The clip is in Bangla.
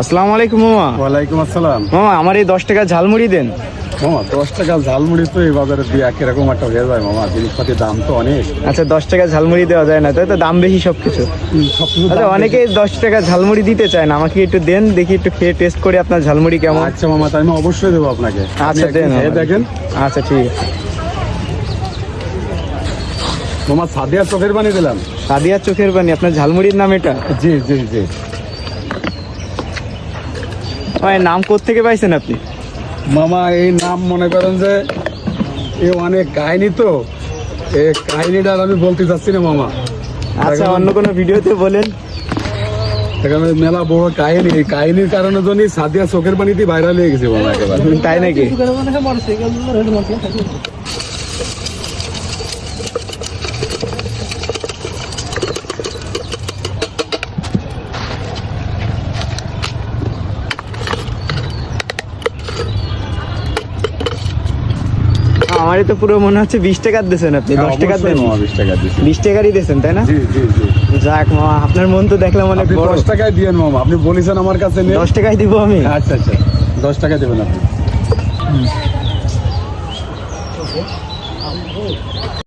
আসসালামু আলাইকুম মামা। ওয়ালাইকুম আসসালাম। মামা আমার এই 10 টাকা ঝালমুড়ি দেন। মামা 10 টাকা ঝালমুড়ি তো এই বাজারে দিয়ে কিরকম একটা হয়ে যায় মামা, জিনিসপাতির দাম তো অনেক। আচ্ছা 10 টাকা ঝালমুড়ি দেওয়া যায় না, তাই তো দাম বেশি সবকিছু। সবকিছু আচ্ছা অনেকে 10 টাকা ঝালমুড়ি দিতে চায় না, আমাকে একটু দেন দেখি, একটু খেয়ে টেস্ট করে আপনার ঝালমুড়ি কেমন। আচ্ছা মামা, তাই আমি অবশ্যই দেবো আপনাকে। আচ্ছা দেন খেয়ে দেখেন। আচ্ছা ঠিক আছে। মামা সাদিয়া চোখের পানি দিলাম। সাদিয়ার চোখের পানি আপনার ঝালমুড়ির নাম এটা? জি জি জি। ভাই নাম কোত্থেকে পাইছেন আপনি? মামা এই নাম মনে করেন যে এ অনেক কাহিনী, তো এই কাহিনীটা আর আমি বলতে চাচ্ছি না মামা। আচ্ছা অন্য কোনো ভিডিওতে বলেন। এখানে মেলা বড় কাহিনী, এই কাহিনীর কারণে জন্যই সাদিয়া চোখের পানিতে ভাইরাল হয়ে গেছে মামা একেবারে। তাই নাকি? আমারই তো পুরো মনে হচ্ছে 20 টাকার দিয়েছেন আপনি। 10 টাকার দেন? 20 টাকা দিচ্ছি। 20 টাকারই দিয়েছেন তাই না? জি জি জি। যাক মামা, আপনার মন তো দেখলাম অনেক আপনি বড়। 10 টাকায় দিয়েন মামা, আপনি বলেছেন আমার কাছে নেই। 10 টাকায় দিব আমি। আচ্ছা আচ্ছা, 10 টাকা দেবেন আপনি।